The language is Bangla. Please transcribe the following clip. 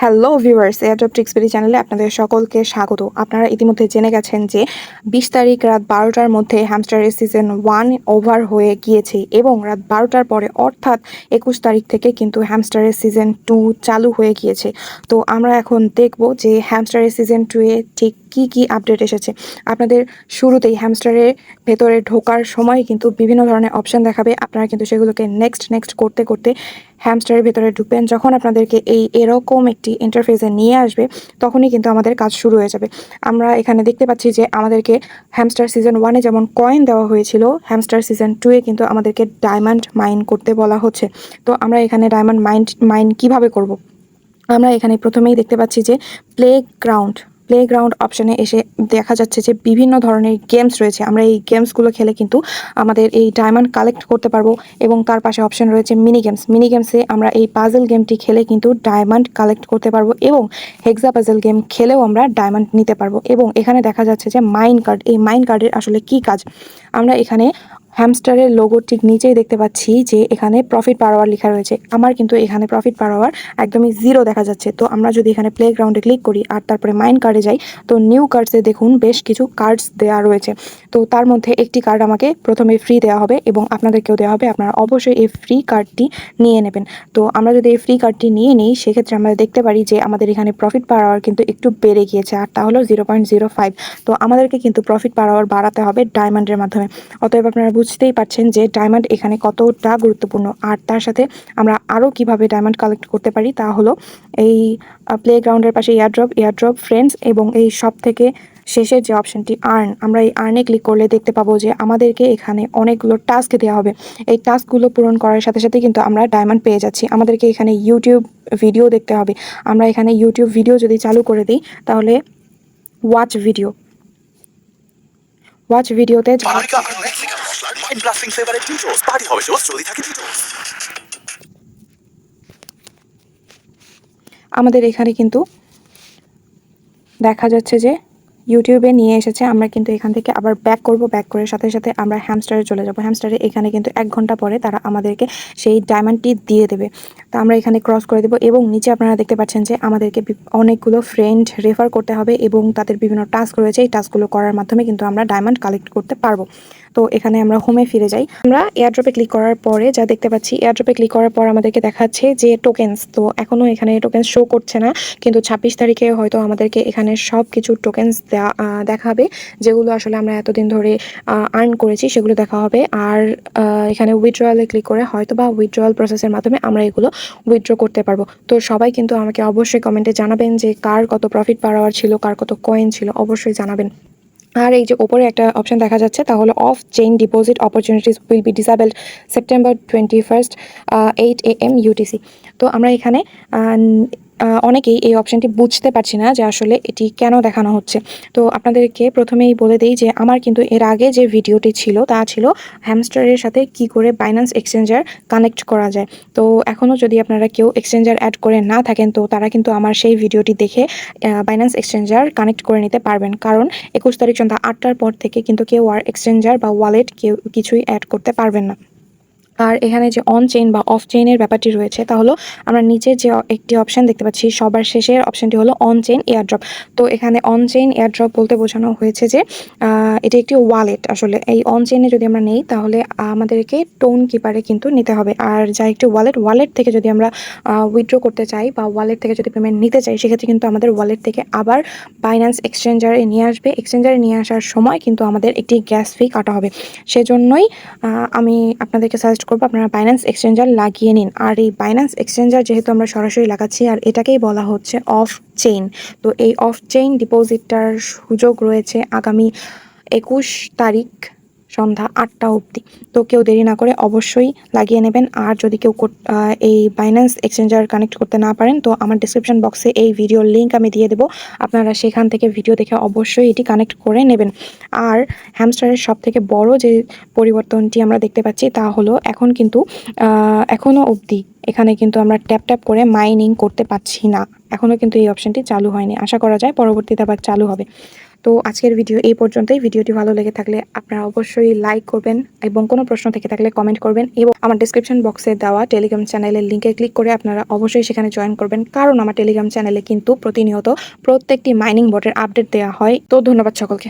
হ্যালো ভিউয়ার্স, এয়ারড্রপ ট্রিক্সবেরি চ্যানেলে আপনাদের সকলকে স্বাগত। আপনারা ইতিমধ্যে জেনে গেছেন যে 20 তারিখ রাত 12টার মধ্যে হ্যামস্টারের সিজন 1 ওভার হয়ে গিয়েছে এবং রাত 12টার পরে অর্থাৎ 21 তারিখ থেকে কিন্তু হ্যামস্টারের সিজন 2 চালু হয়ে গিয়েছে। তো আমরা এখন দেখব যে হ্যামস্টারের সিজন 2 এ ঠিক কি আপডেট এসেছে। আপনাদের শুরুতেই হ্যামস্টারের ভেতরে ঢোকার সময় কিন্তু বিভিন্ন ধরনের অপশন দেখাবে। আপনারা কিন্তু সেগুলোকে নেক্সট করতে করতে হ্যামস্টারের ভেতরে ঢুকবেন। যখন আপনাদেরকে এরকম একটি ইন্টারফেসে নিয়ে আসবে তখনই কিন্তু আমাদের কাজ শুরু হয়ে যাবে। আমরা এখানে দেখতে পাচ্ছি যে আমাদেরকে হ্যামস্টার সিজন 1-এ যেমন কয়েন দেওয়া হয়েছিল, হ্যামস্টার সিজন 2-এ কিন্তু আমাদেরকে ডায়মন্ড মাইন করতে বলা হচ্ছে। তো আমরা এখানে ডায়মন্ড মাইন কিভাবে করব? আমরা এখানে প্রথমেই দেখতে পাচ্ছি যে প্লেগ্রাউন্ড অপশনে এসে দেখা যাচ্ছে যে বিভিন্ন ধরনের গেমস রয়েছে। আমরা এই গেমসগুলো খেলে কিন্তু আমাদের এই ডায়মন্ড কালেক্ট করতে পারবো এবং তার পাশে অপশন রয়েছে মিনি গেমসে আমরা এই পাজল গেমটি খেলে কিন্তু ডায়মন্ড কালেক্ট করতে পারবো এবং হেক্সা পাজল গেম খেলেও আমরা ডায়মন্ড নিতে পারবো। এবং এখানে দেখা যাচ্ছে যে মাইন কার্ড, এই মাইন কার্ডের আসলে কি কাজ। আমরা এখানে হ্যামস্টারের লোগো ঠিক নিচেই দেখতে পাচ্ছি যে এখানে প্রফিট পার আওয়ার লেখা রয়েছে। আমার কিন্তু এখানে প্রফিট পার আওয়ার একদমই 0 দেখা যাচ্ছে। তো আমরা যদি এখানে প্লেগ্রাউন্ডে ক্লিক করি আর তারপরে মাইন কার্ডে যাই, তো নিউ কার্ডসে দেখুন বেশ কিছু কার্ডস দেওয়া রয়েছে। তো তার মধ্যে একটি কার্ড আমাকে প্রথমে ফ্রি দেওয়া হবে এবং আপনাদেরকেও দেওয়া হবে। আপনারা অবশ্যই এই ফ্রি কার্ডটি নিয়ে নেবেন। তো আমরা যদি এই ফ্রি কার্ডটি নিয়ে নিই সেক্ষেত্রে আমরা দেখতে পারি যে আমাদের এখানে প্রফিট পার আওয়ার কিন্তু একটু বেড়ে গিয়েছে, আর তা হলো 0.05। তো আমাদেরকে কিন্তু প্রফিট পার আওয়ার বাড়াতে হবে ডায়মন্ডের মাধ্যমে। অতএব আপনারা বুঝতেই পারছেন যে ডায়মন্ড এখানে কতটা গুরুত্বপূর্ণ। আর তার সাথে আমরা আরও কিভাবে ডায়মন্ড কালেক্ট করতে পারি তা হলো এই প্লেগ্রাউন্ডের পাশে এয়ারড্রপ ফ্রেন্ডস এবং এই সব থেকে শেষের যে অপশনটি আমরা এই আর্নে ক্লিক করলে দেখতে পাবো যে আমাদেরকে এখানে অনেকগুলো টাস্ক দেওয়া হবে। এই টাস্কগুলো পূরণ করার সাথে সাথে কিন্তু আমরা ডায়মন্ড পেয়ে যাচ্ছি। আমাদেরকে এখানে ইউটিউব ভিডিও দেখতে হবে। আমরা এখানে ইউটিউব ভিডিও যদি চালু করে দিই তাহলে ওয়াচ ভিডিওতে আমাদের এখানে কিন্তু দেখা যাচ্ছে যে ইউটিউবে নিয়ে এসেছে। আমরা কিন্তু এখান থেকে আবার ব্যাক করব, ব্যাক করে সাথে সাথে আমরা হ্যামস্টারে চলে যাব। হ্যামস্টারে এখানে কিন্তু 1 ঘন্টা পরে তারা আমাদেরকে সেই ডায়মন্ডটি দিয়ে দেবে। তো আমরা এখানে ক্রস করে দেব এবং নিচে আপনারা দেখতে পাচ্ছেন যে আমাদেরকে অনেকগুলো ফ্রেন্ড রেফার করতে হবে এবং তাদের বিভিন্ন টাস্ক রয়েছে। এই টাস্কগুলো করার মাধ্যমে কিন্তু আমরা ডায়মন্ড কালেক্ট করতে পারবো। তো এখানে আমরা হোমে ফিরে যাই। আমরা এয়ারড্রপে ক্লিক করার পরে যা দেখতে পাচ্ছি, এয়ারড্রপে ক্লিক করার পর আমাদেরকে দেখাচ্ছে যে টোকেন্স। তো এখনও এখানে টোকেন্স শো করছে না, কিন্তু 26 তারিখে হয়তো আমাদেরকে এখানে সব কিছু টোকেন্স দেখাবে যেগুলো আসলে আমরা এতদিন ধরে আর্ন করেছি, সেগুলো দেখা হবে। আর এখানে উইথড্রয়ালে ক্লিক করে হয়তো বা উইথড্রয়াল প্রসেসের মাধ্যমে আমরা এগুলো উইথড্র করতে পারবো। তো সবাই কিন্তু আমাকে অবশ্যই কমেন্টে জানাবেন যে কার কত প্রফিট পার আওয়ার ছিল, কার কত কয়েন ছিল, অবশ্যই জানাবেন। আর এই যে ওপরে একটা অপশন দেখা যাচ্ছে তা হলো of chain deposit opportunities will be disabled September 21 8 AM UTC। তো আমরা এখানে অনেকেই এই অপশনটি বুঝতে পারছি না যে আসলে এটি কেন দেখানো হচ্ছে। তো আপনাদেরকে প্রথমেই বলে দিই যে আমার কিন্তু এর আগে যে ভিডিওটি ছিল তা ছিল হ্যামস্টারের সাথে কি করে বাইন্যান্স এক্সচেঞ্জার কানেক্ট করা যায়। তো এখনও যদি আপনারা কেউ এক্সচেঞ্জার অ্যাড করে না থাকেন তো তারা কিন্তু আমার সেই ভিডিওটি দেখে বাইন্যান্স এক্সচেঞ্জার কানেক্ট করে নিতে পারবেন। কারণ 21 তারিখ সন্ধ্যা 8টার পর থেকে কিন্তু কেউ আর এক্সচেঞ্জার বা ওয়ালেট কিছুই অ্যাড করতে পারবেন না। আর এখানে যে অন চেইন বা অফ চেইনের ব্যাপারটি রয়েছে তা হলো আমরা নিচে যে একটি অপশন দেখতে পাচ্ছি, সবার শেষের অপশনটি হলো অন চেইন এয়ারড্রপ। তো এখানে অন চেইন এয়ারড্রপ বলতে বোঝানো হয়েছে যে এটি একটি ওয়ালেট। আসলে এই অন চেইনে যদি আমরা নেই তাহলে আমাদেরকে টোন কিপারে কিন্তু নিতে হবে। আর যা একটি ওয়ালেট থেকে যদি আমরা উইথড্র করতে চাই বা ওয়ালেট থেকে যদি পেমেন্ট নিতে চাই সেক্ষেত্রে কিন্তু আমাদের ওয়ালেট থেকে আবার বাইন্যান্স এক্সচেঞ্জারে নিয়ে আসবে। এক্সচেঞ্জারে নিয়ে আসার সময় কিন্তু আমাদের একটি গ্যাস ফি কাটা হবে। সেজন্যই আমি আপনাদেরকে সাজেস্ট করবো আপনারা বাইন্যান্স এক্সচেঞ্জার লাগিয়ে নিন। আর এই বাইন্যান্স এক্সচেঞ্জার যেহেতু আমরা সরাসরি লাগাচ্ছি আর এটাকেই বলা হচ্ছে অফ চেইন। তো এই অফ চেইন ডিপোজিটটার সুযোগ রয়েছে আগামী 21 তারিখ সন্ধ্যা 8টা অবধি। তো কেউ দেরি না করে অবশ্যই লাগিয়ে নেবেন। আর যদি কেউ এই বাইন্যান্স এক্সচেঞ্জার কানেক্ট করতে না পারেন তো আমার ডিসক্রিপশন বক্সে এই ভিডিওর লিঙ্ক আমি দিয়ে দেবো, আপনারা সেখান থেকে ভিডিও দেখে অবশ্যই এটি কানেক্ট করে নেবেন। আর হ্যামস্টারের সব থেকে বড় যে পরিবর্তনটি আমরা দেখতে পাচ্ছি তা হলো এখন কিন্তু এখনও অবধি এখানে কিন্তু আমরা ট্যাপ করে মাইনিং করতে পাচ্ছি না। এখনও কিন্তু এই অপশনটি চালু হয়নি, আশা করা যায় পরবর্তীতে আবার চালু হবে। তো আজকের ভিডিও এই পর্যন্তই। ভিডিওটি ভালো লেগে থাকলে আপনারা অবশ্যই লাইক করবেন এবং কোনো প্রশ্ন থেকে থাকলে কমেন্ট করবেন এবং আমার ডেসক্রিপশন বক্সে দেওয়া টেলিগ্রাম চ্যানেলের লিঙ্কে ক্লিক করে আপনারা অবশ্যই সেখানে জয়েন করবেন, কারণ আমার টেলিগ্রাম চ্যানেলে কিন্তু প্রতিনিয়ত প্রত্যেকটি মাইনিং বটের আপডেট দেওয়া হয়। তো ধন্যবাদ সকলকে।